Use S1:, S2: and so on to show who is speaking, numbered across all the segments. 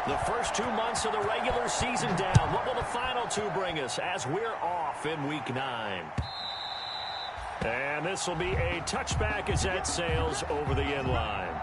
S1: The first 2 months of the regular season down. What will the final two bring us as we're off in Week 9? And this will be a touchback as that sails over the end line.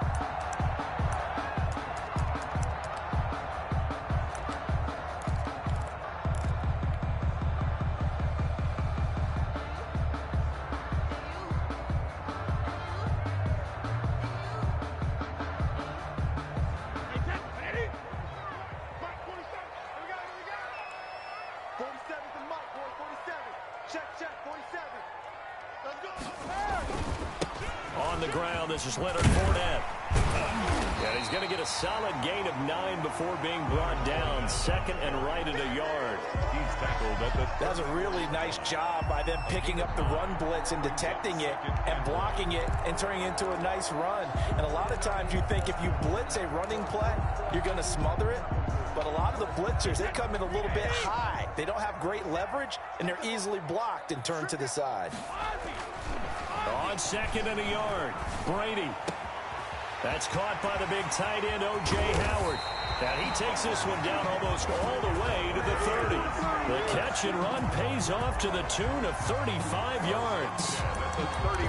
S1: On the ground, this is Leonard Fournette. And he's going to get a solid gain of 9 before being brought down. Second and right at a yard.
S2: He's tackled at the...
S3: That was a really nice job by them picking up the run blitz and detecting it and blocking it and turning it into a nice run. And a lot of times you think if you blitz a running play, you're going to smother it. But a lot of the blitzers, they come in a little bit high. They don't have great leverage, and they're easily blocked and turned to the side.
S1: On second and a yard, Brady. That's caught by the big tight end, O.J. Howard. And he takes this one down almost all the way to the 30. The catch and run pays off to the tune of 35 yards.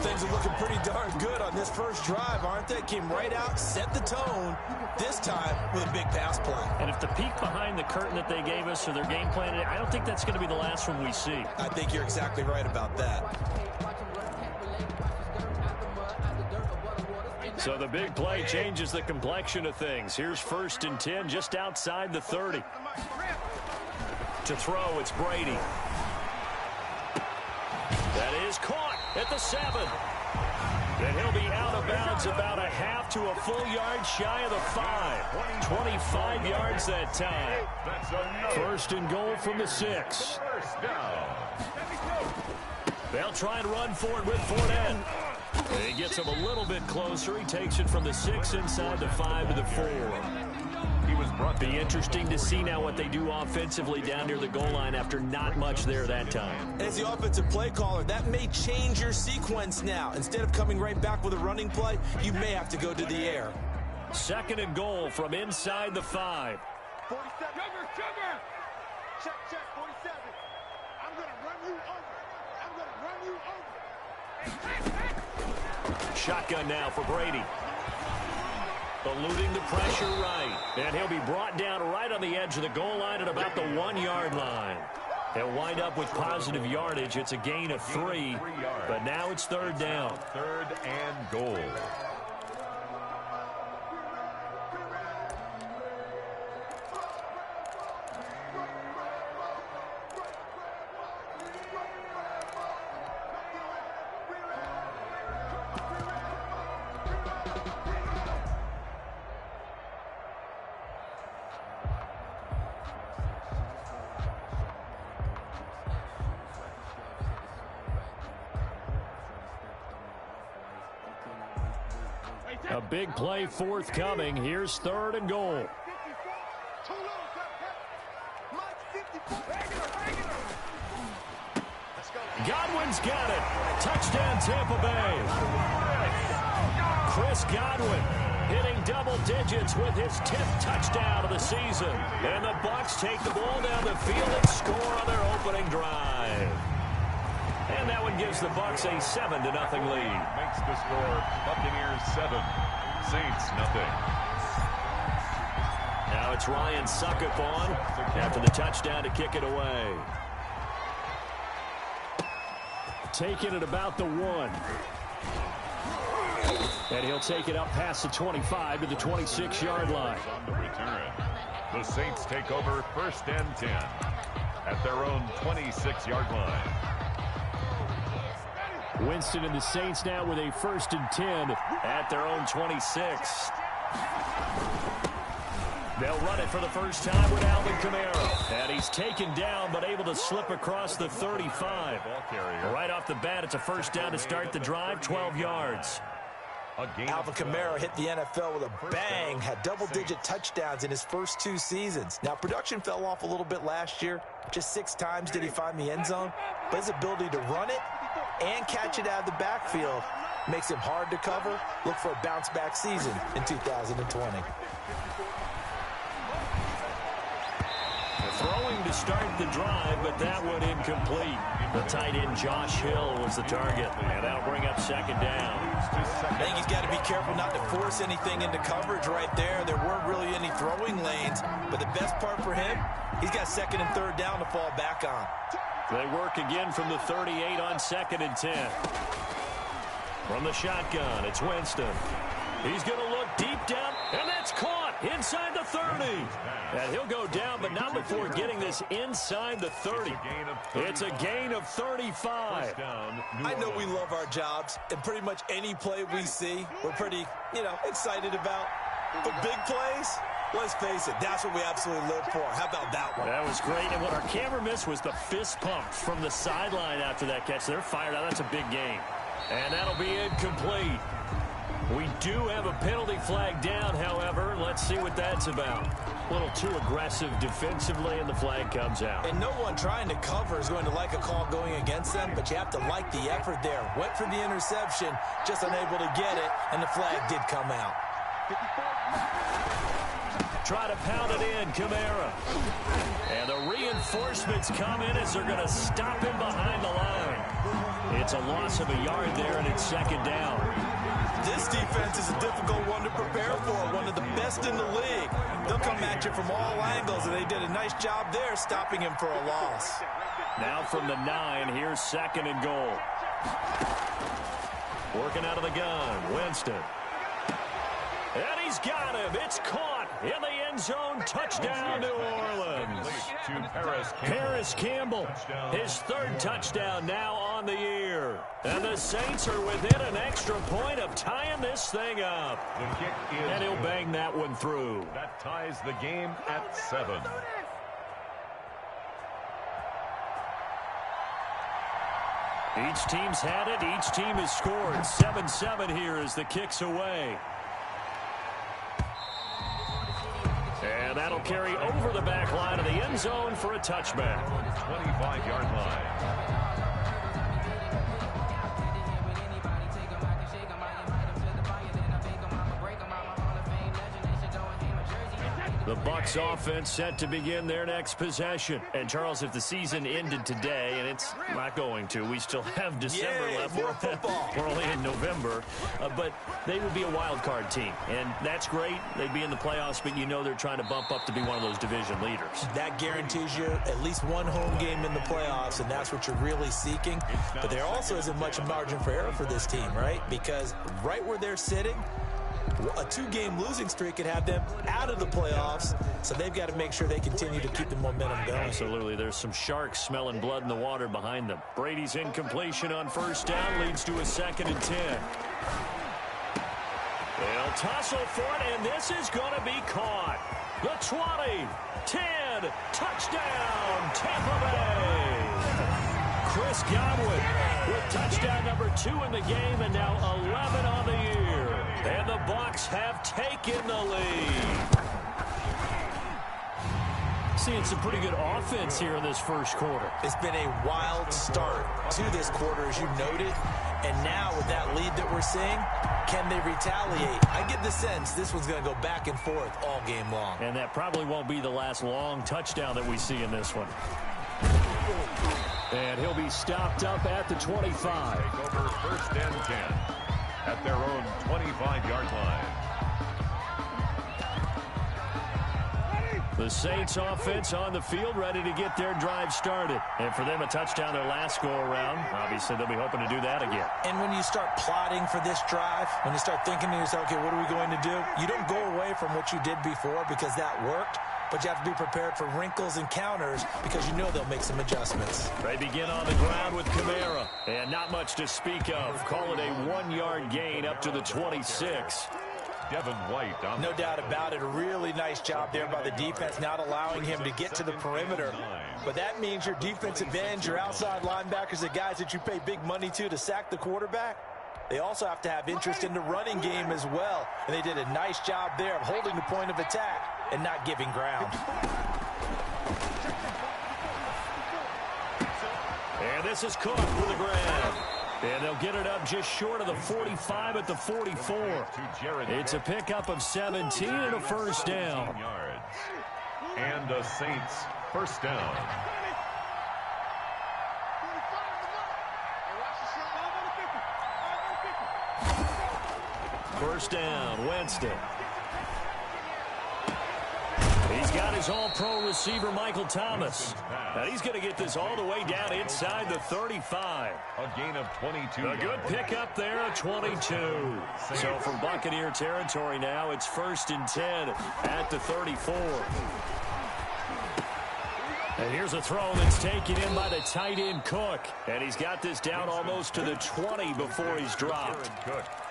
S3: Things are looking pretty darn good on this first drive, aren't they? Came right out, set the tone, this time with a big pass play.
S1: And if the peek behind the curtain that they gave us or their game plan, I don't think that's going to be the last one we see.
S3: I think you're exactly right about that.
S1: So the big play changes the complexion of things. Here's 1st and 10 just outside the 30. To throw, it's Brady. That is caught at the 7. And he'll be out of bounds about a half to a full yard shy of the 5. 25 yards that time. 1st and goal from the 6. They'll try and run for it with Fournette. He gets him a little bit closer. He takes it from the 6 inside the 5 to the 4. Be interesting to see now what they do offensively down near the goal line after not much there that time.
S3: As the offensive play caller, that may change your sequence now. Instead of coming right back with a running play, you may have to go to the air.
S1: 2nd and goal from inside the 5.
S4: 47. Check, 47. I'm going to run you over.
S1: Shotgun now for Brady. Eluding the pressure right. And he'll be brought down right on the edge of the goal line at about the 1-yard line. They'll wind up with positive yardage. It's a gain of 3. But now it's 3rd down.
S2: 3rd and goal.
S1: A big play forthcoming. Here's 3rd and goal. Godwin's got it. Touchdown, Tampa Bay. Chris Godwin hitting double digits with his 10th touchdown of the season. And the Bucs take the ball down the field and score on their opening drive. And that one gives the Bucs a 7-0 lead.
S2: Makes the score Buccaneers 7, Saints nothing.
S1: Now it's Ryan Suckup on after the touchdown to kick it away. Taking it about the 1. And he'll take it up past the 25 to the 26-yard line.
S2: On the return, the Saints take over 1st and 10 at their own 26-yard line.
S1: Winston and the Saints now with a 1st and 10 at their own 26. They'll run it for the first time with Alvin Kamara. And he's taken down but able to slip across the 35. Right off the bat, it's a 1st down to start the drive, 12 yards.
S3: Alvin Kamara hit the NFL with a bang, had double-digit touchdowns in his first 2 seasons. Now, production fell off a little bit last year. Just 6 times did he find the end zone. But his ability to run it and catch it out of the backfield makes him hard to cover. Look for a bounce-back season in 2020.
S1: Throwing to start the drive, but that one incomplete. The tight end Josh Hill was the target, and that'll bring up second down.
S3: I think he's got to be careful not to force anything into coverage right there. There weren't really any throwing lanes, but the best part for him, he's got second and third down to fall back on.
S1: They work again from the 38 on 2nd and 10. From the shotgun, it's Winston. He's going to look deep down, and that's caught inside the 30. And he'll go down, but not before getting this inside the 30. It's a gain of 35.
S3: I know we love our jobs, and pretty much any play we see, we're pretty, excited about. But big plays, let's face it, that's what we absolutely live for. How about that one?
S1: That was great, and what our camera missed was the fist pump from the sideline after that catch. They're fired out. That's a big gain. And that'll be incomplete. We do have a penalty flag down, however. Let's see what that's about. A little too aggressive defensively, and the flag comes out.
S3: And no one trying to cover is going to like a call going against them, but you have to like the effort there. Went for the interception, just unable to get it, and the flag did come out.
S1: Try to pound it in, Kamara. And the reinforcements come in as they're going to stop him behind the line. It's a loss of a yard there, and it's second down.
S3: This defense is a difficult one to prepare for, one of the best in the league. They'll come at you from all angles, and they did a nice job there stopping him for a loss.
S1: Now from the 9, here's 2nd and goal. Working out of the gun, Winston. And he's got him. It's caught in the end zone. Touchdown, New Orleans. Paris Campbell, his 3rd touchdown now on the year. And the Saints are within an extra point of tying this thing up. And he'll bang that one through.
S2: That ties the game at 7.
S1: Each team's had it. Each team has scored. 7-7 here as the kick's away. And that'll carry over the back line of the end zone for a touchback.
S2: 25-yard line.
S1: The Bucs offense set to begin their next possession. And, Charles, if the season ended today, and it's not going to, we still have December left. We're only in November. But they would be a wild card team. And that's great. They'd be in the playoffs, but you know they're trying to bump up to be one of those division leaders.
S3: That guarantees you at least one home game in the playoffs, and that's what you're really seeking. But there also isn't much margin for error for this team, right? Because right where they're sitting, a 2-game losing streak could have them out of the playoffs, so they've got to make sure they continue to keep the momentum going.
S1: Absolutely. There's some sharks smelling blood in the water behind them. Brady's incompletion on 1st down leads to a 2nd and 10. They'll tussle for it, and this is going to be caught. The 20, 10, touchdown, Tampa Bay. Chris Godwin with touchdown number 2 in the game, and now 11 on the year. And the Bucs have taken the lead. Seeing some pretty good offense here in this first quarter.
S3: It's been a wild start to this quarter, as you noted. And now with that lead that we're seeing, can they retaliate? I get the sense this one's going to go back and forth all game long.
S1: And that probably won't be the last long touchdown that we see in this one. And he'll be stopped up at the 25.
S2: Take over 1st and 10 at their own 25-yard line.
S1: The Saints offense on the field, ready to get their drive started. And for them, a touchdown their last go-around. Obviously, they'll be hoping to do that again.
S3: And when you start plotting for this drive, when you start thinking to yourself, okay, what are we going to do? You don't go away from what you did before because that worked. But you have to be prepared for wrinkles and counters because you know they'll make some adjustments.
S1: They begin on the ground with Kamara. And not much to speak of. Call it a 1-yard gain up to the 26.
S2: Devin White.
S3: No doubt about it. A really nice job there by the defense, not allowing him to get to the perimeter. But that means your defensive ends, your outside linebackers, the guys that you pay big money to sack the quarterback, they also have to have interest in the running game as well. And they did a nice job there of holding the point of attack and not giving ground.
S1: And this is caught for the grab. And they'll get it up just short of the 45 at the 44. It's a pickup of 17 and a 1st down.
S2: And the Saints First down.
S1: First down, Winston. He's got his all-pro receiver, Michael Thomas. And he's going to get this all the way down inside the 35.
S2: A gain of 22.
S1: A good pickup there, a 22. So from Buccaneer territory now, it's 1st and 10 at the 34. And here's a throw that's taken in by the tight end Cook. And he's got this down almost to the 20 before he's dropped.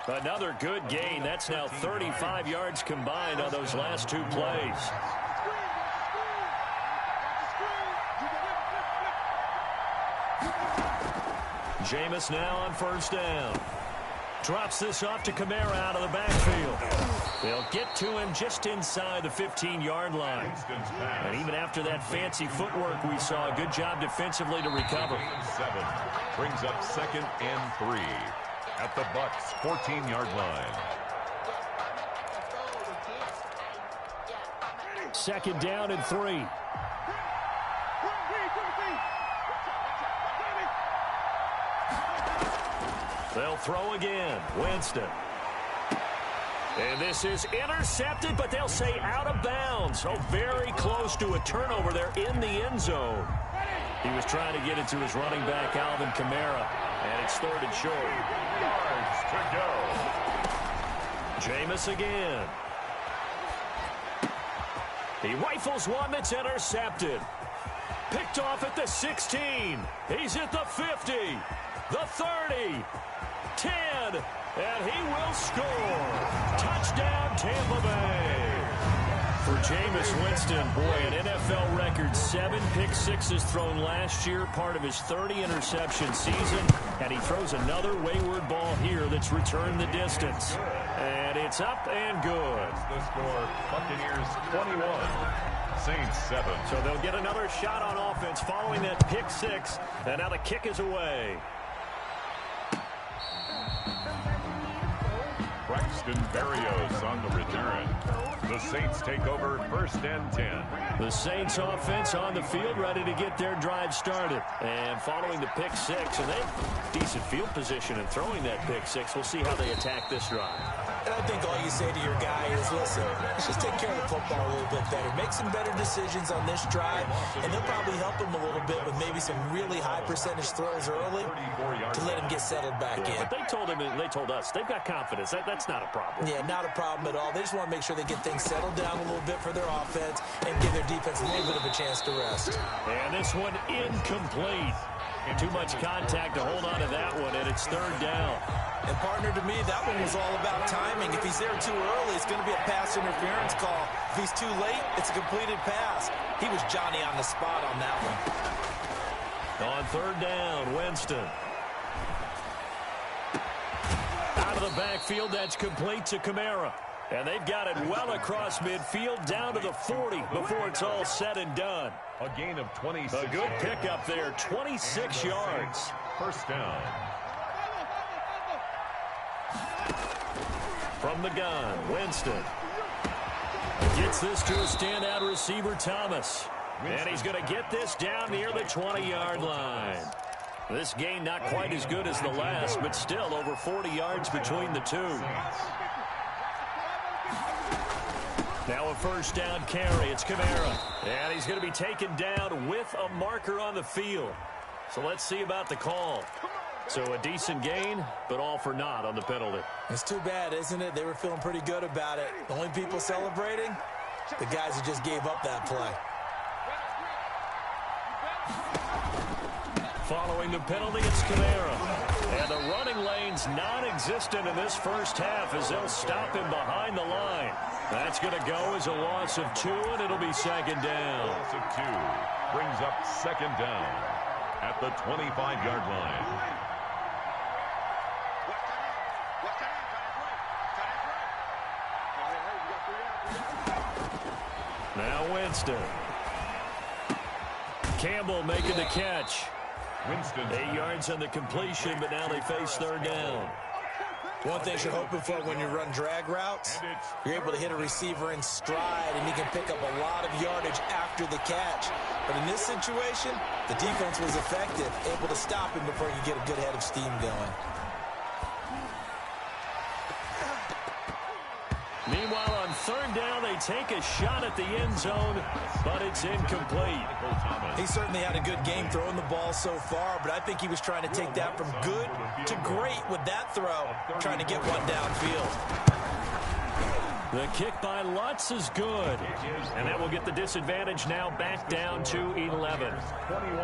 S1: Another good gain. That's now 35 yards combined on those last two plays. Jameis now on first down. Drops this off to Kamara out of the backfield. They'll get to him just inside the 15-yard line. And even after that fancy footwork we saw, a good job defensively to recover.
S2: 7 brings up 2nd and 3 at the Bucs' 14-yard line.
S1: 2nd down and 3. They'll throw again. Winston. And this is intercepted, but they'll say out of bounds. So very close to a turnover there in the end zone. He was trying to get it to his running back, Alvin Kamara. And it's 3rd and short.
S2: Yards to go.
S1: Jameis again. He rifles one that's intercepted. Picked off at the 16. He's at the 50. The 30. 10. And he will score. Touchdown, Tampa Bay. For Jameis Winston, boy, an NFL record 7 pick-sixes thrown last year, part of his 30-interception season. And he throws another wayward ball here that's returned the distance. And it's up and good.
S2: The score, Buccaneers 21, Saints 7.
S1: So they'll get another shot on offense following that pick-six. And now the kick is away.
S2: Braxton Berrios on the return. The Saints take over 1st and 10.
S1: The Saints offense on the field, ready to get their drive started. And following the pick-six, and they have decent field position in throwing that pick-six. We'll see how they attack this drive.
S3: And I think all you say to your guy is, listen, let's just take care of the football a little bit better. Make some better decisions on this drive, and they'll probably help him a little bit with maybe some really high-percentage throws early to let him get settled back in.
S1: But they told us, they've got confidence. That's not a problem.
S3: Yeah, not a problem at all. They just want to make sure they get things settled down a little bit for their offense and give their defense a little bit of a chance to rest.
S1: And this one incomplete. Too much contact to hold on to that one, and it's 3rd down.
S3: And, partner, to me, that one was all about timing. If he's there too early, it's going to be a pass interference call. If he's too late, it's a completed pass. He was Johnny on the spot on that one.
S1: On 3rd down, Winston. Out of the backfield, that's complete to Kamara. And they've got it well across midfield, down to the 40 before it's all said and done.
S2: A gain of 26.
S1: A good pickup there, 26 yards.
S2: 1st down.
S1: From the gun, Winston. Gets this to a standout receiver, Thomas. And he's going to get this down near the 20-yard line. This gain not quite as good as the last, but still over 40 yards between the two. Now a 1st down carry. It's Kamara. And he's going to be taken down with a marker on the field. So let's see about the call. So a decent gain, but all for naught on the penalty.
S3: It's too bad, isn't it? They were feeling pretty good about it. The only people celebrating, the guys who just gave up that play.
S1: Following the penalty, it's Kamara. And the running lane's non-existent in this first half as they'll stop him behind the line. That's going to go as a loss of 2, and it'll be 2nd down.
S2: Loss of 2 brings up 2nd down at the 25-yard line.
S1: Now Winston. Campbell making the catch.
S2: Winston.
S1: 8 yards on the completion, but now they face 3rd down.
S3: One thing you're hoping for when you run drag routes, you're able to hit a receiver in stride, and he can pick up a lot of yardage after the catch. But in this situation, the defense was effective, able to stop him before he could get a good head of steam going.
S1: Meanwhile, on third down, they take a shot at the end zone, but it's incomplete.
S3: He certainly had a good game throwing the ball so far, but I think he was trying to take that from good to great with that throw, trying to get one downfield.
S1: The kick by Lutz is good, and that will get the disadvantage now back down to 11.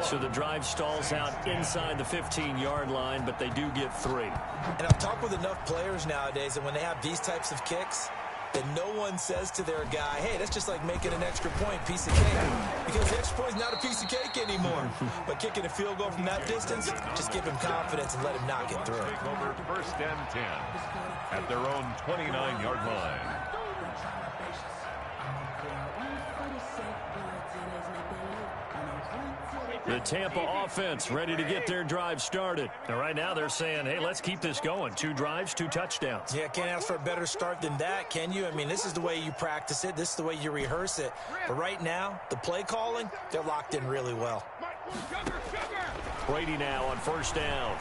S1: So the drive stalls out inside the 15-yard line, but they do get 3.
S3: And I've talked with enough players nowadays that when they have these types of kicks, that no one says to their guy, hey, that's just like making an extra point, piece of cake. Because the extra point is not a piece of cake anymore. But kicking a field goal from that distance, just give him confidence and let him knock it through.
S2: Over first and 10 at their own 29-yard line.
S1: The Tampa offense ready to get their drive started. And right now they're saying, hey, let's keep this going. 2 drives, 2 touchdowns.
S3: Yeah, can't ask for a better start than that, can you? I mean, this is the way you practice it. This is the way you rehearse it. But right now, the play calling, they're locked in really well.
S1: Brady now on first down.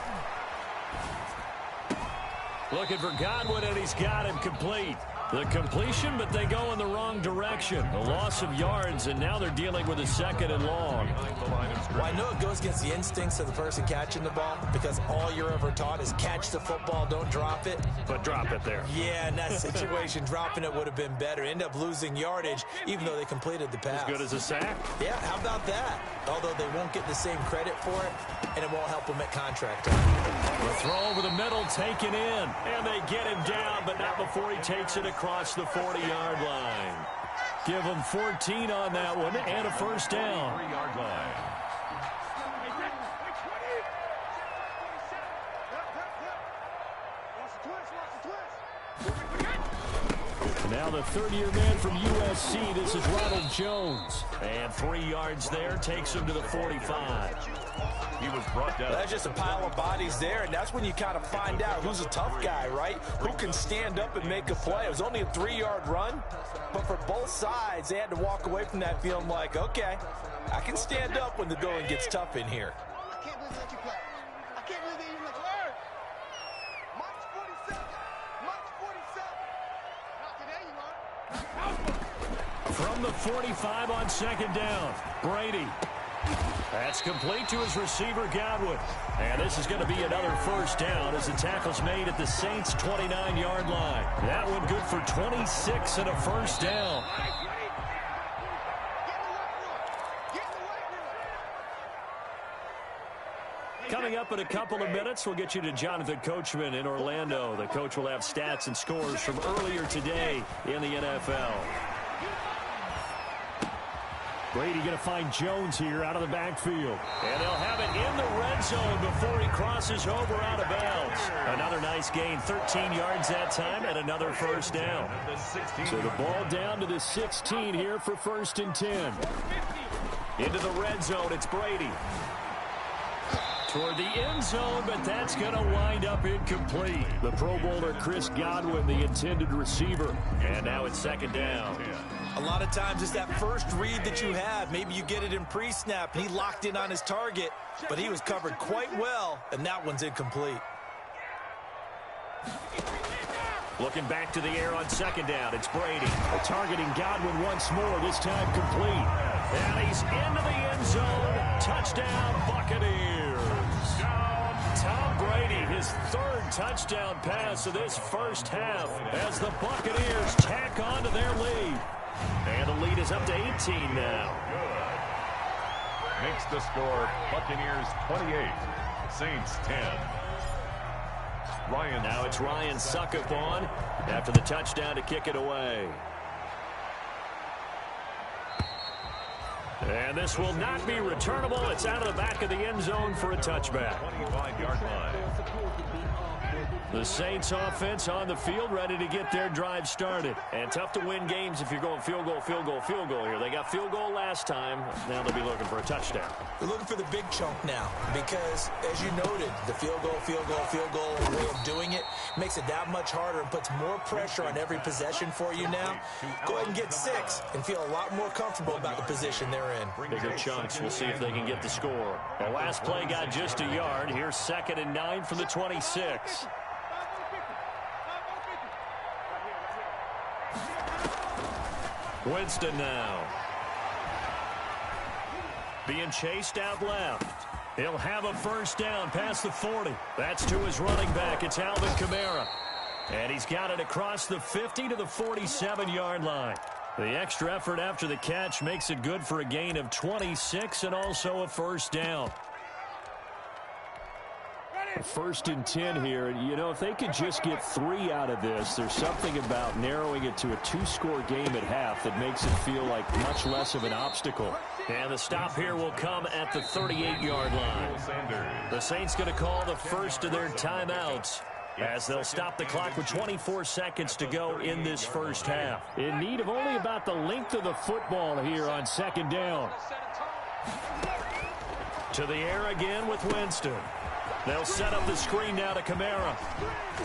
S1: Looking for Godwin, and he's got him complete. The completion, but they go in the wrong direction. A loss of yards, and now they're dealing with a 2nd and long.
S3: Well, I know it goes against the instincts of the person catching the ball because all you're ever taught is catch the football, don't drop it.
S1: But drop it there.
S3: Yeah, in that situation, dropping it would have been better. End up losing yardage, even though they completed the pass.
S1: As good as a sack?
S3: Yeah, how about that? Although they won't get the same credit for it, and it won't help them at contract time.
S1: The throw over the middle taken in, and they get him down, but not before he takes it across the 40-yard line. Give him 14 on that one and a first down.
S2: 3-yard line.
S1: Now the third-year man from USC, this is Ronald Jones. And 3 yards there, takes him to the 45.
S2: He was brought down.
S3: That's just a pile of bodies there, and that's when you kind of find out who's a tough guy, right? Who can stand up and make a play. It was only a 3-yard run, but for both sides, they had to walk away from that feeling like, okay, I can stand up when the going gets tough in here.
S4: I can't believe that you play. I can't believe that you let you learn. March 47. March 47. Not today, you learn.
S1: From the 45 on 2nd down, Brady. That's complete to his receiver, Godwin. And this is going to be another first down as the tackle's made at the Saints' 29-yard line. That one good for 26 and a first down. Coming up in a couple of minutes, we'll get you to Jonathan Coachman in Orlando. The coach will have stats and scores from earlier today in the NFL. Brady going to find Jones here out of the backfield. And they'll have it in the red zone before he crosses over out of bounds. Another nice gain, 13 yards that time, and another first down. So the ball down to the 16 here for 1st and 10. Into the red zone, it's Brady. Toward the end zone, but that's going to wind up incomplete. The Pro Bowler Chris Godwin, the intended receiver. And now it's 2nd down.
S3: A lot of times it's that first read that you have. Maybe you get it in pre-snap. He locked in on his target, but he was covered quite well, and that one's incomplete.
S1: Looking back to the air on 2nd down, it's Brady. Targeting Godwin once more, this time complete. And he's into the end zone. Touchdown, Buccaneers. Tom Brady, his 3rd touchdown pass of this first half as the Buccaneers tack on to their lead. And the lead is up to 18 now.
S2: Makes the score Buccaneers 28, Saints 10. Ryan.
S1: Now it's Ryan Suckup on after the touchdown to kick it away. And this will not be returnable. It's out of the back of the end zone for a touchback.
S2: 25-yard line.
S1: The Saints offense on the field, ready to get their drive started. And tough to win games if you're going field goal, field goal, field goal here. They got field goal last time. Now they'll be looking for a touchdown.
S3: They're looking for the big chunk now because, as you noted, the field goal way of doing it makes it that much harder and puts more pressure on every possession for you now. Go ahead and get 6 and feel a lot more comfortable about the position they're in.
S1: Bigger chunks. We'll see if they can get the score. The last play got just a yard. Here's 2nd and 9 from the 26. Winston now. Being chased out left. He'll have a first down past the 40. That's to his running back. It's Alvin Kamara. And he's got it across the 50 to the 47-yard line. The extra effort after the catch makes it good for a gain of 26 and also a first down. 1st and 10 here. You know, if they could just get 3 out of this, there's something about narrowing it to a 2-score game at half that makes it feel like much less of an obstacle. And the stop here will come at the 38-yard line. The Saints going to call the first of their timeouts as they'll stop the clock with 24 seconds to go in this first half. In need of only about the length of the football here on 2nd down. To the air again with Winston. They'll set up the screen now to Kamara.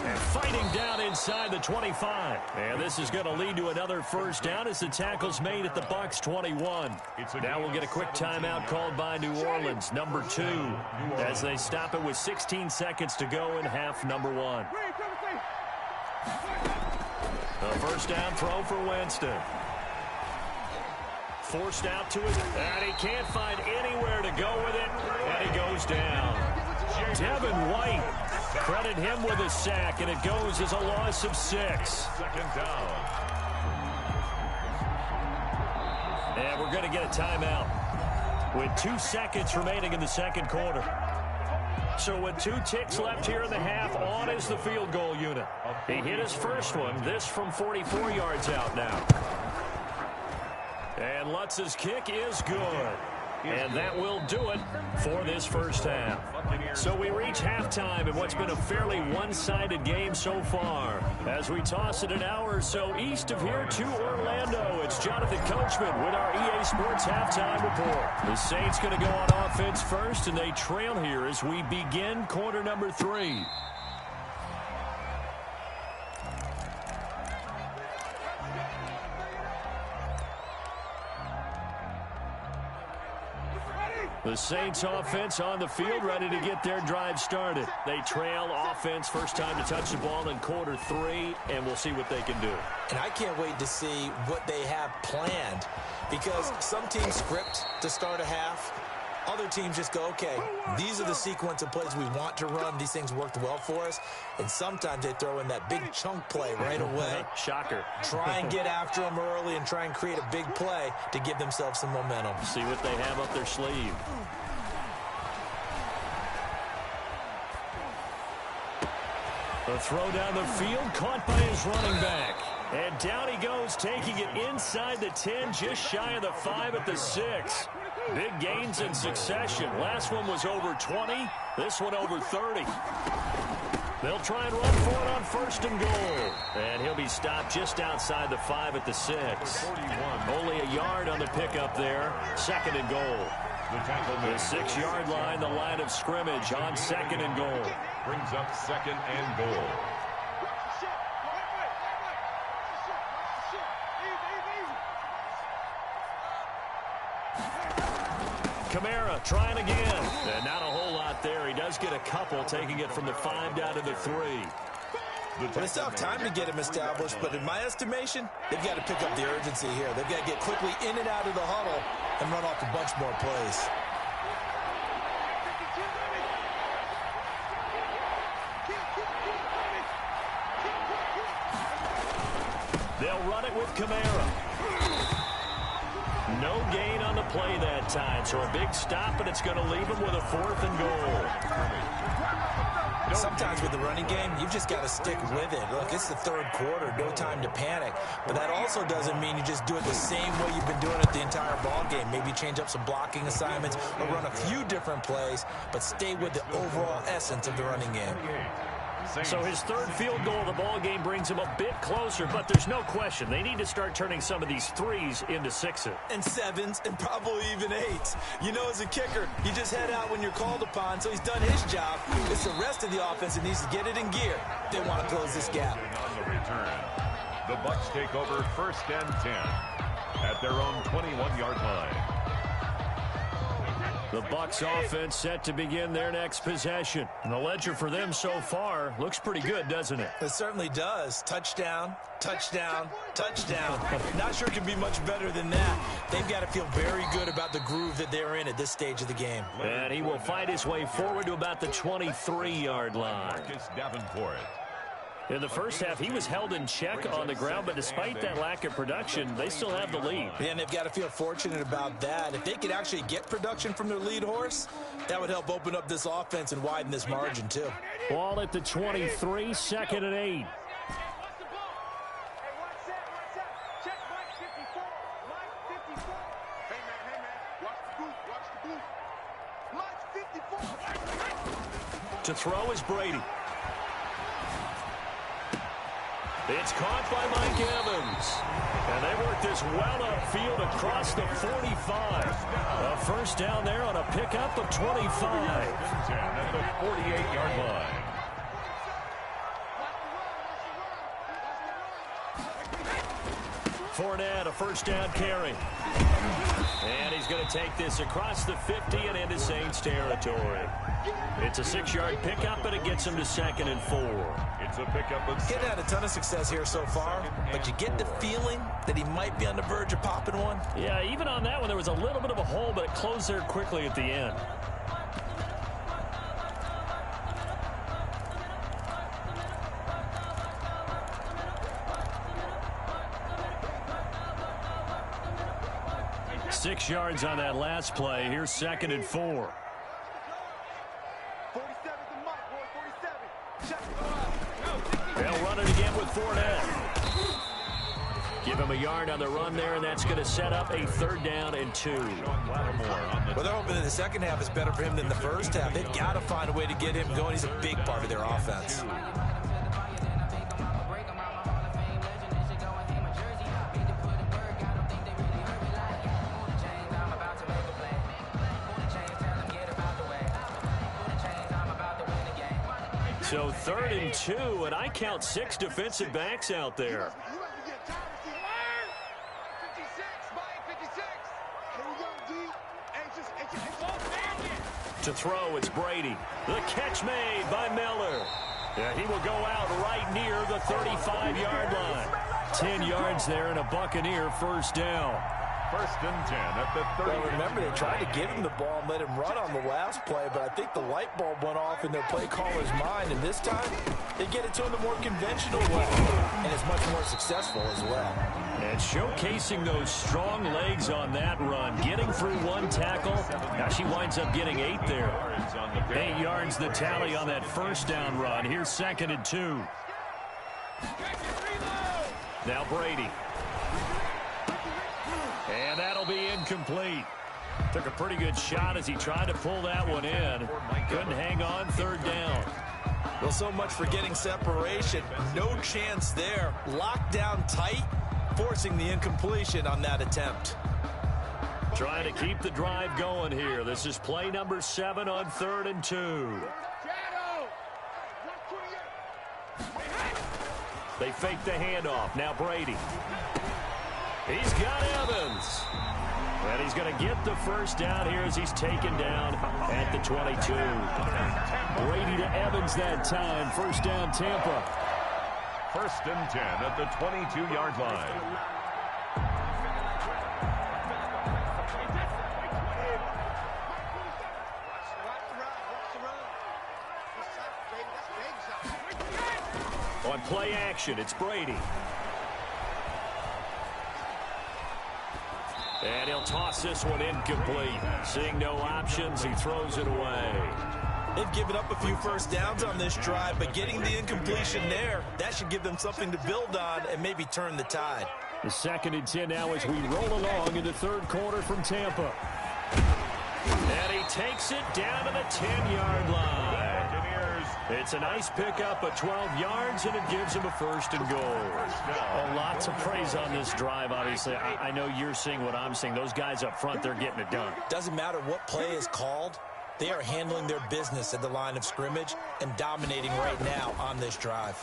S1: And fighting down inside the 25. And this is going to lead to another first down as the tackle's made at the Bucs 21. Now we'll get a quick timeout called by New Orleans, number 2, as they stop it with 16 seconds to go in half number 1. The first down throw for Winston. Forced out to it, and he can't find anywhere to go with it, and he goes down. Devin White, credit him with a sack, and it goes as a loss of 6.
S2: 2nd down.
S1: And we're going to get a timeout with 2 seconds remaining in the 2nd quarter. So with 2 ticks left here in the half, on is the field goal unit. He hit his first one, this from 44 yards out now. And Lutz's kick is good. And that will do it for this first half. So we reach halftime in what's been a fairly one-sided game so far. As we toss it an hour or so east of here to Orlando, it's Jonathan Coachman with our EA Sports Halftime Report. The Saints going to go on offense first, and they trail here as we begin quarter number 3. The Saints offense on the field, ready to get their drive started. They trail offense, first time to touch the ball in quarter 3, and we'll see what they can do.
S3: And I can't wait to see what they have planned, because some teams script to start a half. Other teams just go, okay, these are the sequence of plays we want to run. These things worked well for us. And sometimes they throw in that big chunk play right away.
S1: Shocker.
S3: Try and get after them early and try and create a big play to give themselves some momentum.
S1: See what they have up their sleeve. The throw down the field, caught by his running back. And down he goes, taking it inside the 10, just shy of the 5 at the 6. Big gains in succession. Last one was over 20. This one over 30. They'll try and run for it on 1st and goal. And he'll be stopped just outside the 5 at the 6. Only a yard on the pickup there. 2nd and goal. The 6-yard line, the line of scrimmage on 2nd and goal.
S2: Brings up 2nd and goal.
S1: Kamara trying again. And not a whole lot there. He does get a couple, taking it from the 5 down to the 3.
S3: They still have time to get him established, but in my estimation, they've got to pick up the urgency here. They've got to get quickly in and out of the huddle and run off a bunch more plays.
S1: They'll run it with Kamara. No gain on the play that time, so a big stop, and it's going to leave him with a 4th and goal.
S3: Sometimes with the running game, you've just got to stick with it. Look, it's the 3rd quarter, no time to panic. But that also doesn't mean you just do it the same way you've been doing it the entire ball game. Maybe change up some blocking assignments or run a few different plays, but stay with the overall essence of the running game.
S1: So his third field goal of the ball game brings him a bit closer, but there's no question they need to start turning some of these threes into sixes.
S3: And sevens, and probably even eights. You know, as a kicker, you just head out when you're called upon, so he's done his job. It's the rest of the offense that needs to get it in gear. They want to close this gap.
S2: On the return, the Bucks take over 1st and 10 at their own 21-yard line.
S1: The Bucks offense set to begin their next possession. And the ledger for them so far looks pretty good, doesn't it?
S3: It certainly does. Touchdown, touchdown, touchdown. Not sure it can be much better than that. They've got to feel very good about the groove that they're in at this stage of the game.
S1: And he will fight his way forward to about the 23-yard line.
S2: Marcus Davenport.
S1: In the first half, he was held in check on the ground, but despite that lack of production, they still have the lead.
S3: And they've got to feel fortunate about that. If they could actually get production from their lead horse, that would help open up this offense and widen this margin, too.
S1: Ball at the 23, 2nd and 8. To throw is Brady. It's caught by Mike Evans. And they work this well upfield across the 45. A first down there on a pickup of 25.
S2: At the 48-yard line.
S1: Fournette, a first down carry. And he's going to take this across the 50 and into Saints territory. It's a 6-yard pickup, but it gets him to 2nd and 4.
S2: It's a pickup of...
S3: Getting had a ton of success here so far, but you get the feeling that he might be on the verge of popping one.
S1: Yeah, even on that one, there was a little bit of a hole, but it closed there quickly at the end. Six yards on that last play. Here's 2nd and 4. They'll run it again with Fournette. Give him a yard on the run there, and that's going to set up a 3rd down and 2.
S3: Well, they're hoping that the second half is better for him than the first half. They've got to find a way to get him going. He's a big part of their offense.
S1: So 3rd and 2, and I count 6 defensive backs out there. To throw, it's Brady. The catch made by Miller. Yeah, he will go out right near the 35-yard line. 10 yards there and a Buccaneer first down.
S2: 1st and 10 at the 30.
S3: Well, remember, they tried to give him the ball and let him run on the last play, but I think the light bulb went off in their play caller's mind, and this time they get it to him the more conventional way, and it's much more successful as well.
S1: And showcasing those strong legs on that run, getting through one tackle. Now she winds up getting 8 there. 8 yards the tally on that first down run. Here's 2nd and 2. Now Brady. And that'll be incomplete. Took a pretty good shot as he tried to pull that one in. Couldn't hang on, 3rd down.
S3: Well, so much for getting separation. No chance there. Locked down tight, forcing the incompletion on that attempt.
S1: Trying to keep the drive going here. This is play number 7 on 3rd and 2. They fake the handoff. Now Brady. He's got Evans. And he's going to get the first down here as he's taken down at the 22. Brady to Evans that time. First down, Tampa.
S2: 1st and 10 at the 22-yard line.
S1: On play action, it's Brady. And he'll toss this one incomplete. Seeing no options, he throws it away.
S3: They've given up a few first downs on this drive, but getting the incompletion there, that should give them something to build on and maybe turn the tide.
S1: The 2nd and 10 now as we roll along in the 3rd quarter from Tampa. And he takes it down to the 10-yard line.
S2: Buccaneers
S1: It's a nice pickup of 12 yards, and it gives him a first and goal. Well, lots of praise on this drive, obviously. I know you're seeing what I'm seeing. Those guys up front, they're getting it done.
S3: Doesn't matter what play is called. They are handling their business at the line of scrimmage and dominating right now on this drive.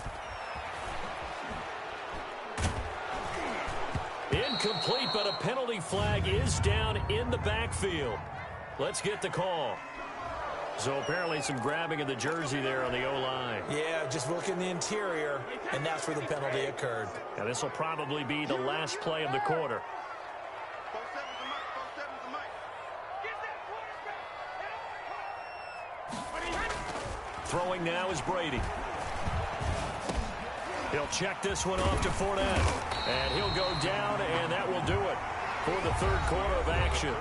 S1: Incomplete, but a penalty flag is down in the backfield. Let's get the call. So apparently some grabbing of the jersey there on the O-line.
S3: Yeah, just look in the interior, and that's where the penalty occurred.
S1: Now this will probably be the last play of the quarter. Throwing now is Brady. He'll check this one off to Fournette. And he'll go down, and that will do it for the third quarter of action.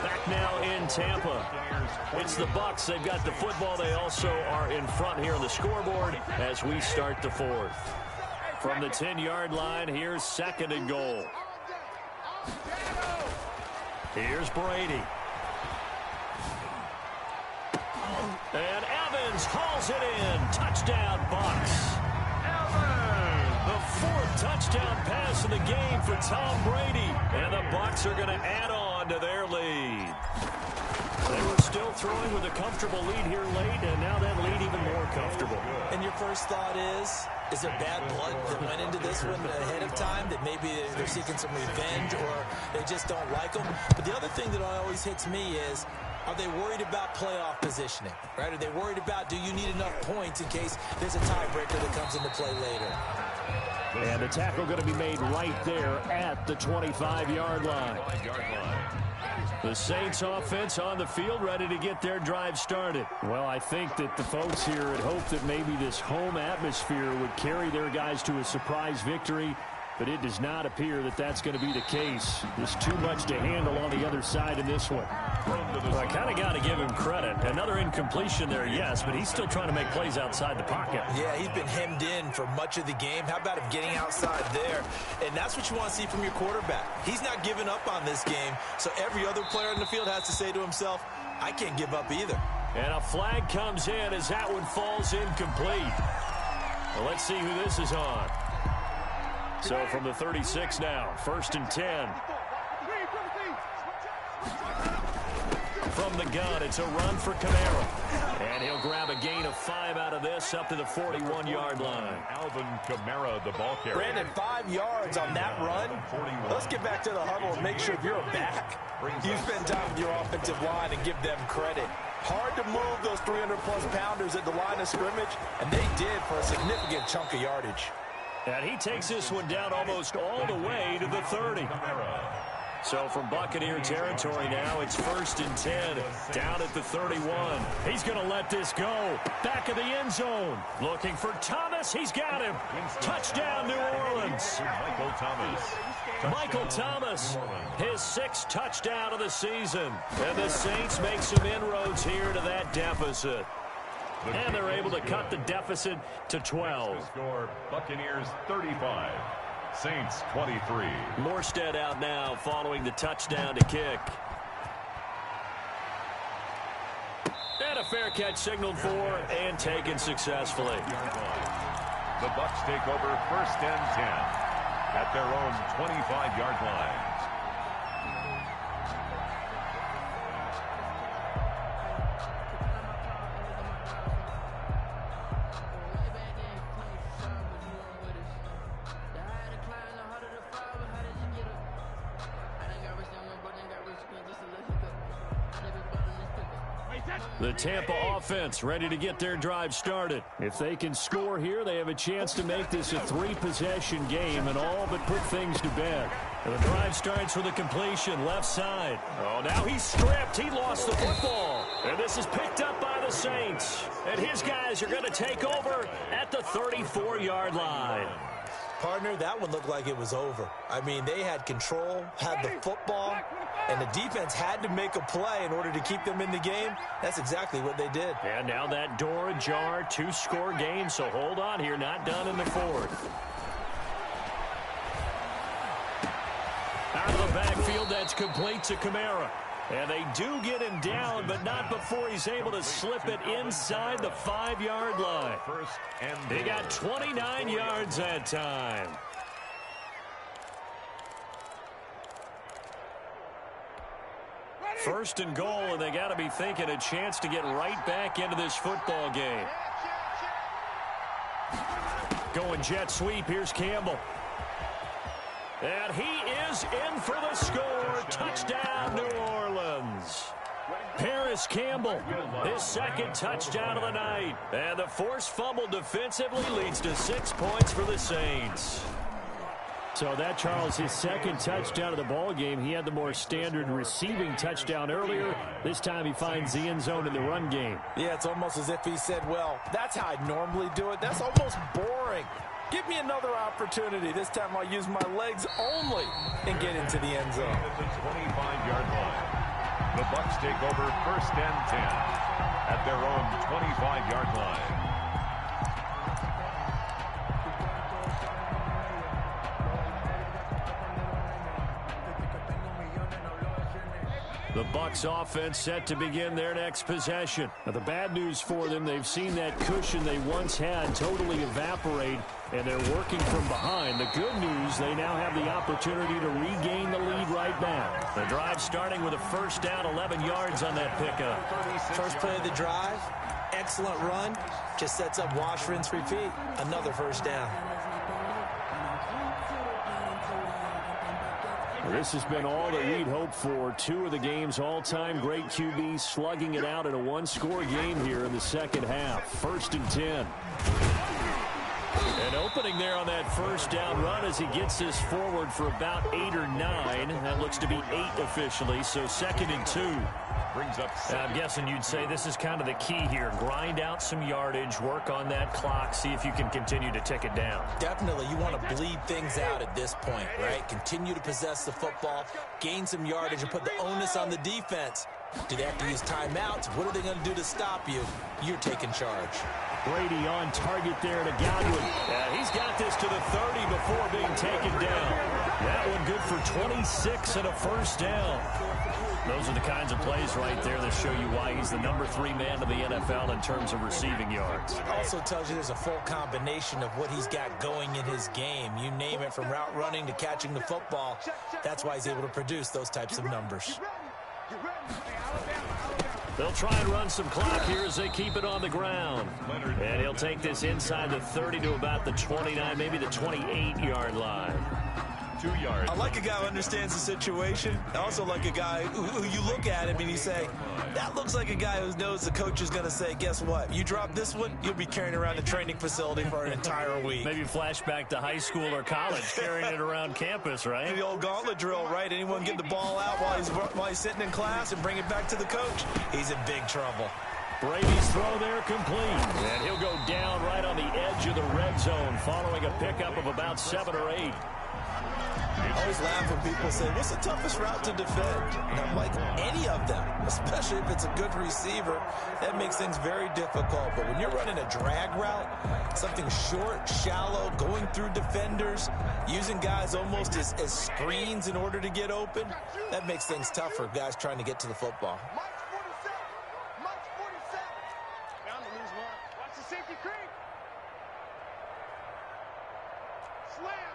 S1: Back now in Tampa. It's the Bucs. They've got the football. They also are in front here on the scoreboard as we start the fourth. From the 10-yard line, here's second and goal. Here's Brady. And Evans hauls it in. Touchdown, Bucs. The fourth touchdown pass of the game for Tom Brady. And the Bucs are going to add on to their lead. They were still throwing with a comfortable lead here late, and now that lead even more comfortable.
S3: And your first thought is there bad blood that went into this one ahead of time, that maybe they're seeking some revenge or they just don't like them? But the other thing that always hits me is, are they worried about playoff positioning, right? Are they worried about, do you need enough points in case there's a tiebreaker that comes into play later?
S1: And the tackle going to be made right there at the 25-yard line. The Saints offense on the field, ready to get their drive started. Well, I think that the folks here had hoped that maybe this home atmosphere would carry their guys to a surprise victory, but it does not appear that that's going to be the case. There's too much to handle on the other side in this one. Well, I kind of got to give him credit. Another incompletion there, yes, but he's still trying to make plays outside the pocket.
S3: Yeah, he's been hemmed in for much of the game. How about him getting outside there? And that's what you want to see from your quarterback. He's not giving up on this game, so every other player in the field has to say to himself, I can't give up either.
S1: And a flag comes in as that one falls incomplete. Well, let's see who this is on. So from the 36 now, first and 10. From the gun, it's a run for Kamara. And he'll grab a gain of 5 out of this up to the 41-yard line.
S2: Alvin Kamara, the ball carrier.
S3: Brandon, 5 yards on that run. Let's get back to the huddle and make sure if you're a back, you spend time with your offensive line and give them credit. Hard to move those 300-plus pounders at the line of scrimmage, and they did for a significant chunk of yardage.
S1: And he takes this one down almost all the way to the 30. So from Buccaneer territory now, it's first and 10, down at the 31. He's going to let this go. Back of the end zone. Looking for Thomas. He's got him. Touchdown, New Orleans. Michael Thomas, his 6th touchdown of the season. And the Saints make some inroads here to that deficit. And they're able to cut the deficit to 12.
S2: Score Buccaneers 35. Saints 23.
S1: Morstead out now following the touchdown to kick. And a fair catch signaled for and taken successfully.
S2: The Bucs take over first and 10 at their own 25-yard line.
S1: The Tampa offense ready to get their drive started. If they can score here, they have a chance to make this a 3-possession game and all but put things to bed. And the drive starts with a completion left side. Oh, now he's stripped. He lost the football. And this is picked up by the Saints. And his guys are going to take over at the 34-yard line.
S3: Partner, that one looked like it was over. I mean, they had control, had the football, and the defense had to make a play in order to keep them in the game. That's exactly what they did.
S1: And now that door ajar, 2-score game, so hold on here, not done in the 4th. Out of the backfield, that's complete to Kamara. And they do get him down, but not before he's able to slip it inside the 5-yard line. They got 29 yards that time. First and goal, and they got to be thinking a chance to get right back into this football game. Going jet sweep. Here's Campbell. And he is in for the score. Touchdown, New Orleans. Paris Campbell, his second touchdown of the night. And the forced fumble defensively leads to 6 points for the Saints. So that, Charles, his second touchdown of the ball game. He had the more standard receiving touchdown earlier. This time he finds the end zone in the run game.
S3: Yeah, it's almost as if he said, well, that's how I normally do it. That's almost boring. Give me another opportunity. This time I'll use my legs only and get into the end zone.
S2: At the 25-yard line, the Bucs take over 1st and 10 at their own 25-yard line.
S1: The Bucs offense set to begin their next possession. Now, the bad news for them, they've seen that cushion they once had totally evaporate, and they're working from behind. The good news, they now have the opportunity to regain the lead right back. The drive starting with a first down, 11 yards on that pickup.
S3: First play of the drive, excellent run. Just sets up wash, rinse, repeat. Another first down.
S1: This has been all that we'd hoped for. 2 of the game's all-time great QBs slugging it out in a one-score game here in the second half. 1st and 10. And opening there on that first down run as he gets this forward for about 8 or 9. That looks to be 8 officially, so 2nd and 2.
S2: Brings up.
S1: I'm guessing you'd say this is kind of the key here. Grind out some yardage, work on that clock, see if you can continue to tick it down.
S3: Definitely, you want to bleed things out at this point, right? Continue to possess the football, gain some yardage, and put the onus on the defense. Do they have to use timeouts? What are they going to do to stop you? You're taking charge.
S1: Brady on target there to Godwin. He's got this to the 30 before being taken down. That one good for 26 and a first down. Those are the kinds of plays right there that show you why he's the number 3 man in the NFL in terms of receiving yards.
S3: It also tells you there's a full combination of what he's got going in his game. You name it, from route running to catching the football. That's why he's able to produce those types of numbers.
S1: They'll try and run some clock here as they keep it on the ground. And he'll take this inside the 30 to about the 29, maybe the 28-yard line.
S2: 2 yards.
S3: I like a guy who understands the situation. I also like a guy who you look at him and you say, that looks like a guy who knows the coach is going to say, guess what? You drop this one, you'll be carrying around the training facility for an entire week.
S1: Maybe flashback to high school or college, carrying it around campus, right?
S3: The old gauntlet drill, right? Anyone get the ball out while he's sitting in class and bring it back to the coach? He's in big trouble.
S1: Brady's throw there complete. And he'll go down right on the edge of the red zone following a pickup of about 7 or 8.
S3: I always laugh when people say, what's the toughest route to defend? And I'm like, any of them, especially if it's a good receiver. That makes things very difficult. But when you're running a drag route, something short, shallow, going through defenders, using guys almost as screens in order to get open, that makes things tough for guys trying to get to the football.
S4: March 47. Bound to lose one. Watch the safety creep. Slam.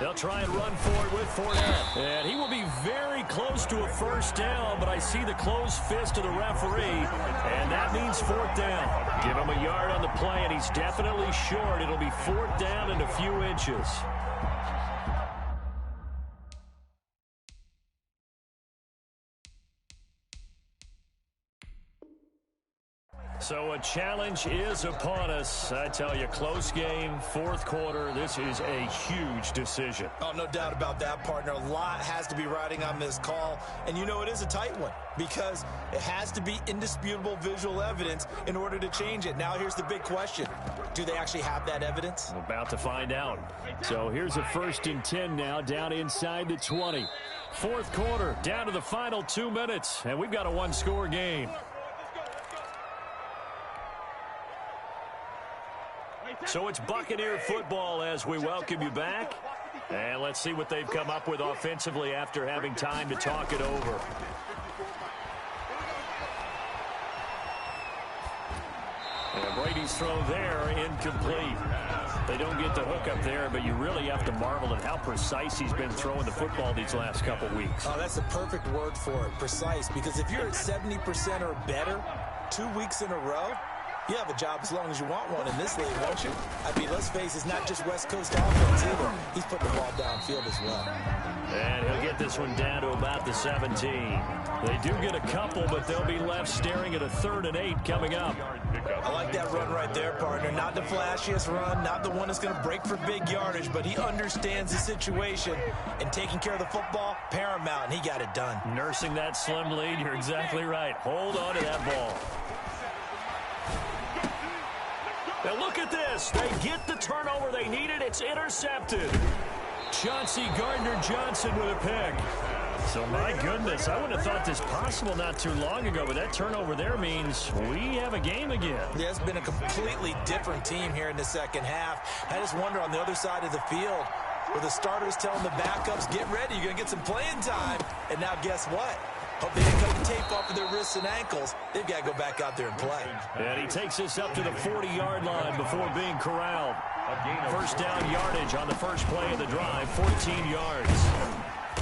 S1: They'll try and run for it with Fournette. And he will be very close to a first down, but I see the closed fist of the referee, and that means 4th down. Give him a yard on the play, and he's definitely short. It'll be 4th down and a few inches. So a challenge is upon us. I tell you, close game, 4th quarter. This is a huge decision.
S3: Oh, no doubt about that, partner. A lot has to be riding on this call. And you know it is a tight one because it has to be indisputable visual evidence in order to change it. Now here's the big question. Do they actually have that evidence?
S1: We're about to find out. So here's a 1st and 10 now, down inside the 20. 4th quarter, down to the final 2 minutes, and we've got a one-score game. So it's Buccaneer football as we welcome you back. And let's see what they've come up with offensively after having time to talk it over. And Brady's throw there, incomplete. They don't get the hook up there, but you really have to marvel at how precise he's been throwing the football these last couple weeks.
S3: Oh, that's the perfect word for it, precise, because if you're at 70% or better 2 weeks in a row, you have a job as long as you want one in this league, won't you? I mean, let's face it, it's not just West Coast offense either. He's putting the ball downfield as well.
S1: And he'll get this one down to about the 17. They do get a couple, but they'll be left staring at a 3rd and 8 coming up.
S3: I like that run right there, partner. Not the flashiest run, not the one that's going to break for big yardage, but he understands the situation, and taking care of the football, paramount, and he got it done.
S1: Nursing that slim lead, you're exactly right. Hold on to that ball. Now look at this. They get the turnover they needed. It's intercepted. Chauncey Gardner-Johnson with a pick. So, my goodness, I wouldn't have thought this possible not too long ago, but that turnover there means we have a game again.
S3: Yeah, it's been a completely different team here in the second half. I just wonder on the other side of the field, where the starters telling the backups, get ready, you're going to get some playing time. And now guess what? Hope they didn't cut the tape off of their wrists and ankles. They've got to go back out there and play.
S1: And he takes this up to the 40-yard line before being corralled. First down yardage on the first play of the drive, 14 yards.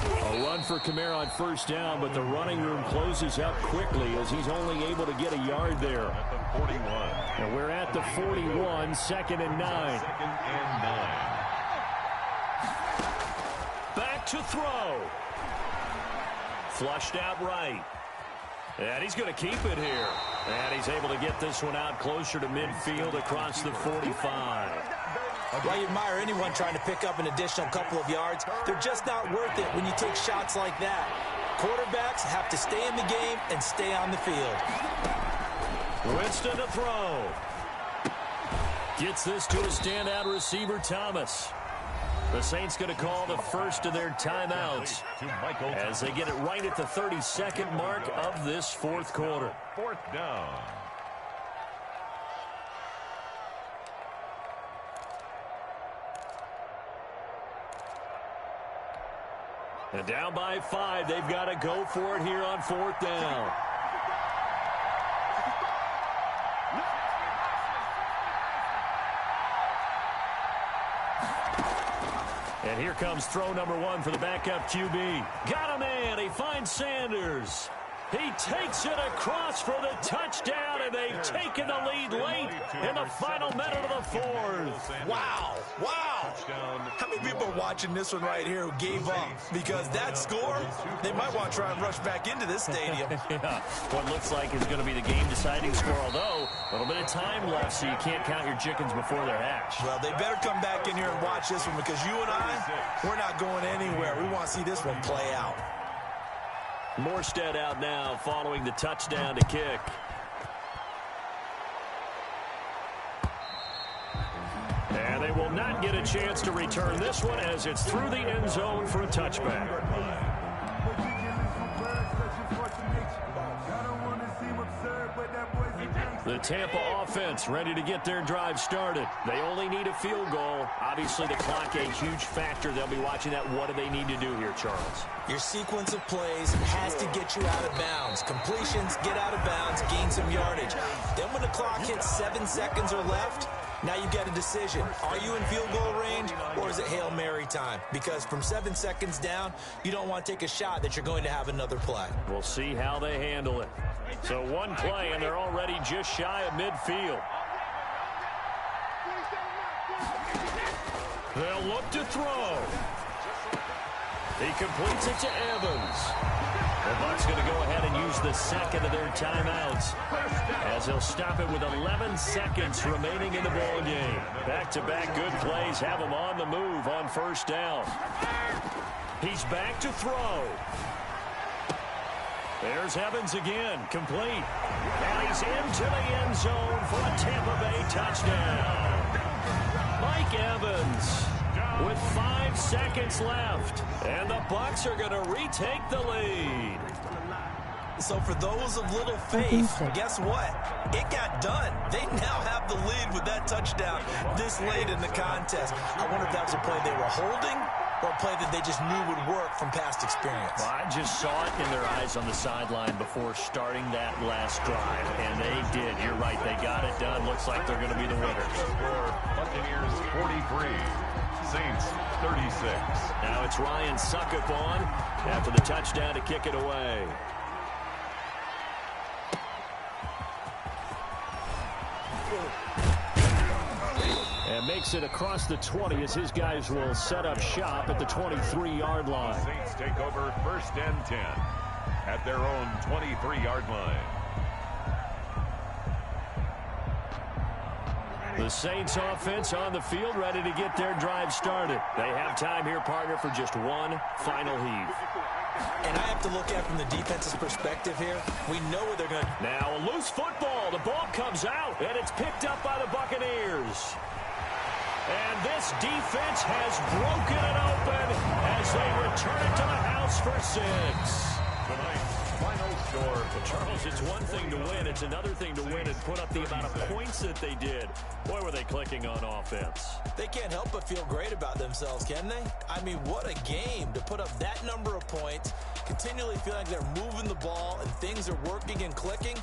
S1: A run for Kamara on first down, but the running room closes out quickly as he's only able to get a yard there.
S2: At the 41.
S1: And we're at the 41, 2nd and 9.
S2: 2nd and 9.
S1: Back to throw. Flushed out right. And he's going to keep it here. And he's able to get this one out closer to midfield across the 45.
S3: Well, you admire anyone trying to pick up an additional couple of yards. They're just not worth it when you take shots like that. Quarterbacks have to stay in the game and stay on the field.
S1: Winston to throw. Gets this to a standout receiver, Thomas. The Saints going to call the first of their timeouts as they get it right at the 32nd mark of this fourth quarter.
S2: 4th down.
S1: And down by 5, they've got to go for it here on 4th down. And here comes throw number 1 for the backup QB. Got a man. He finds Sanders. He takes it across for the touchdown, and they've taken the lead late in the final minute of the 4th.
S3: Wow. Wow. How many people are watching this one right here who gave up? Because that score, they might want to try and rush back into this stadium.
S1: Yeah, what looks like is going to be the game-deciding score, although a little bit of time left, so you can't count your chickens before they're hatched.
S3: Well, they better come back in here and watch this one, because you and I, we're not going anywhere. We want to see this one play out.
S1: Morstead out now following the touchdown to kick. And they will not get a chance to return this one as it's through the end zone for a touchback. The Tampa offense ready to get their drive started. They only need a field goal. Obviously, the clock a huge factor. They'll be watching that. What do they need to do here, Charles?
S3: Your sequence of plays has to get you out of bounds. Completions, get out of bounds, gain some yardage. Then when the clock hits 7 seconds or left, now you get a decision. Are you in field goal range, or is it Hail Mary time? Because from 7 seconds down, you don't want to take a shot that you're going to have another play.
S1: We'll see how they handle it. So one play, and they're already just shy of midfield. They'll look to throw. He completes it to Evans. The Bucs going to go ahead and use the second of their timeouts as they'll stop it with 11 seconds remaining in the ball game. Back-to-back good plays have him on the move on first down. He's back to throw. There's Evans again, complete. And he's into the end zone for a Tampa Bay touchdown. Mike Evans with 5 seconds left. And the Bucs are going to retake the lead.
S3: So for those of little faith, guess what? It got done. They now have the lead with that touchdown this late in the contest. I wonder if that was a play they were holding or a play that they just knew would work from past experience?
S1: Well, I just saw it in their eyes on the sideline before starting that last drive, and they did. You're right. They got it done. Looks like they're going to be the winners.
S2: Score, Buccaneers 43, Saints 36.
S1: Now it's Ryan Suckup on after the touchdown to kick it away. And makes it across the 20 as his guys will set up shop at the 23-yard line.
S2: Saints take over 1st and 10 at their own 23-yard line.
S1: The Saints offense on the field, ready to get their drive started. They have time here, partner, for just one final heave.
S3: And I have to look at it from the defense's perspective here. We know what they're going to...
S1: Now a loose football. The ball comes out, and it's picked up by the Buccaneers. And this defense has broken it open as they return it to the house for 6.
S2: Tonight's final score.
S1: Well, Charles, it's one thing to win. It's another thing to win and put up the amount of points that they did. Boy, were they clicking on offense.
S3: They can't help but feel great about themselves, can they? I mean, what a game to put up that number of points, continually feel like they're moving the ball and things are working and clicking.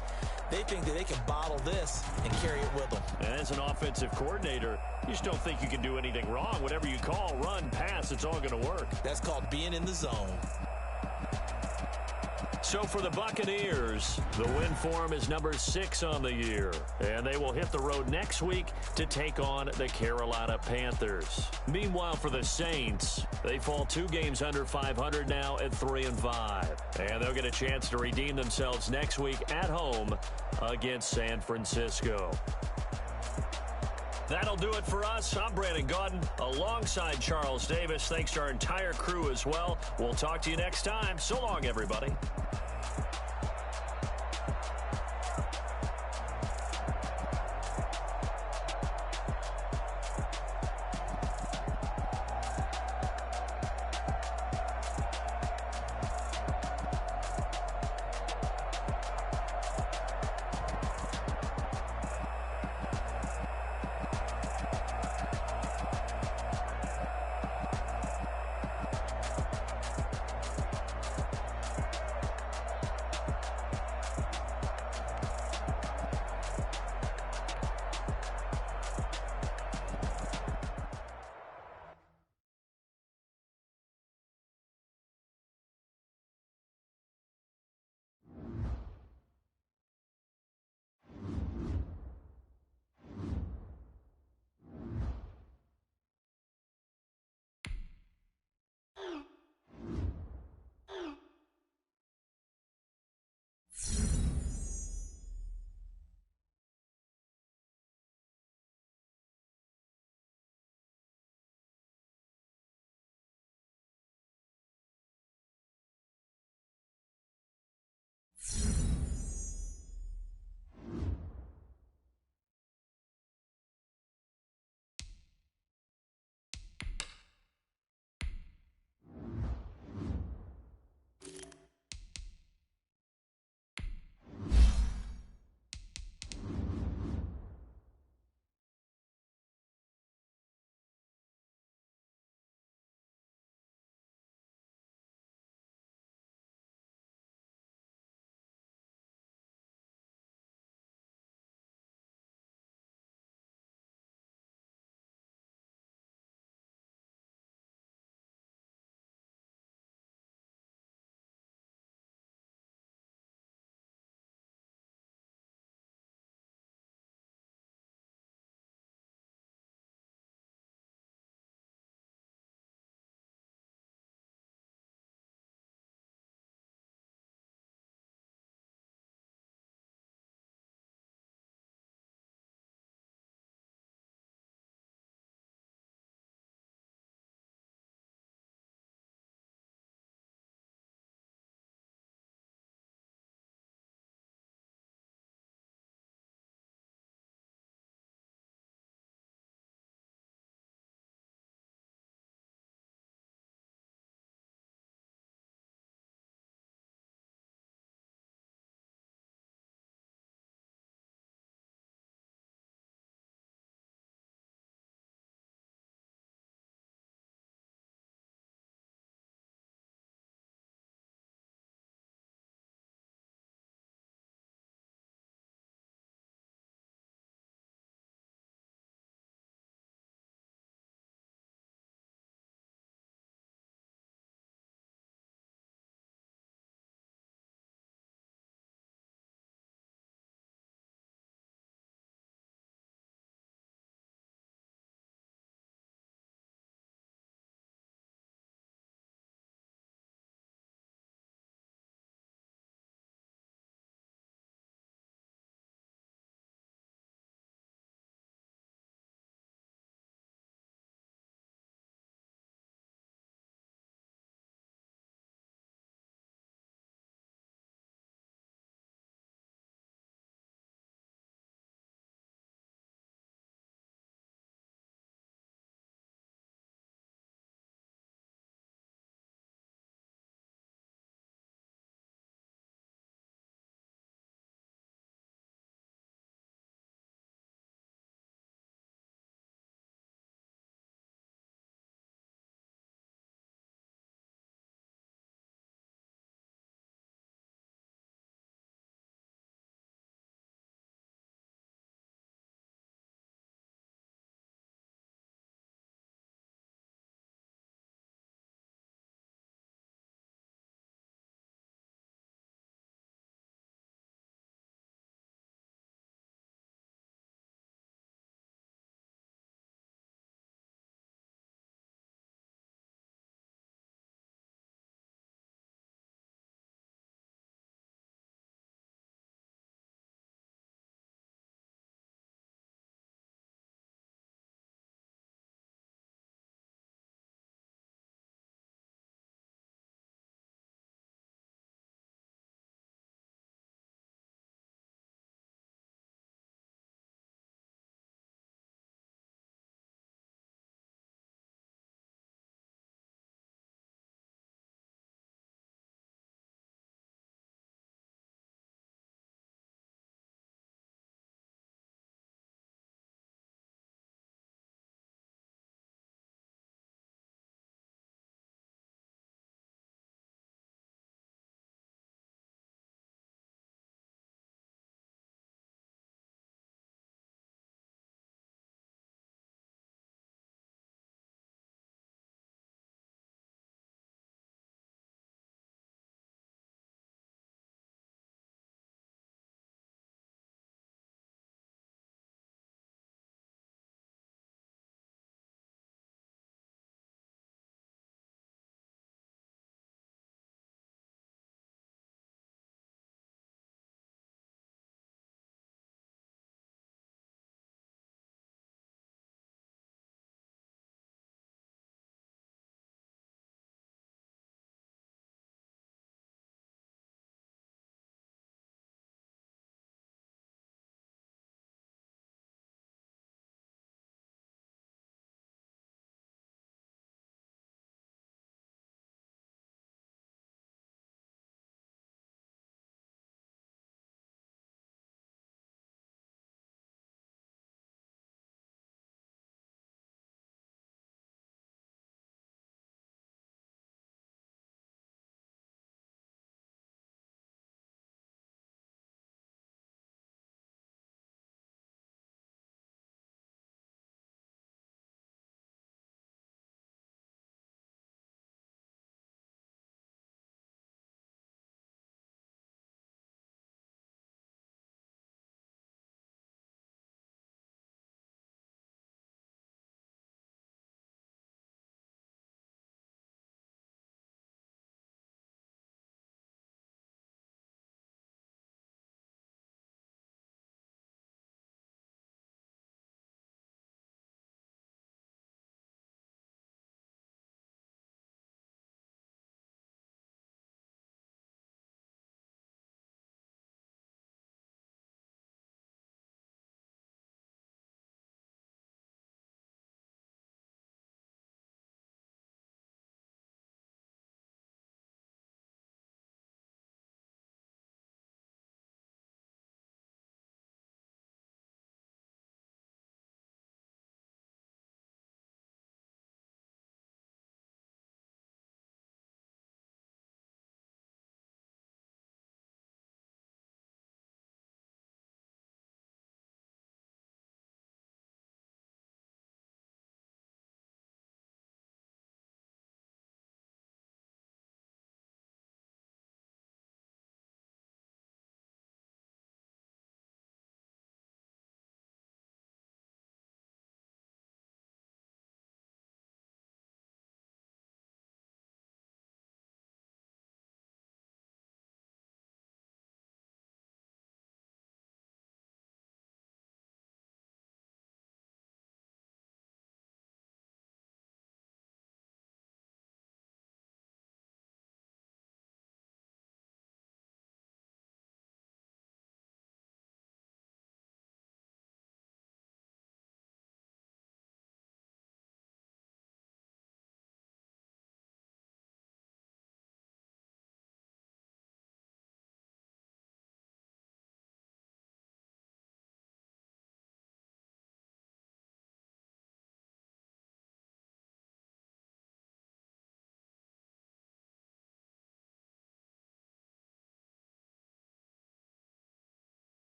S3: They think that they can bottle this and carry it with them.
S1: And as an offensive coordinator, you just don't think you can do anything wrong. Whatever you call, run, pass, it's all going to work.
S3: That's called being in the zone.
S1: So for the Buccaneers, the win for them is number 6 on the year. And they will hit the road next week to take on the Carolina Panthers. Meanwhile, for the Saints, they fall 2 games under 500 now at 3-5. And they'll get a chance to redeem themselves next week at home against San Francisco. That'll do it for us. I'm Brandon Gaudin alongside Charles Davis. Thanks to our entire crew as well. We'll talk to you next time. So long, everybody.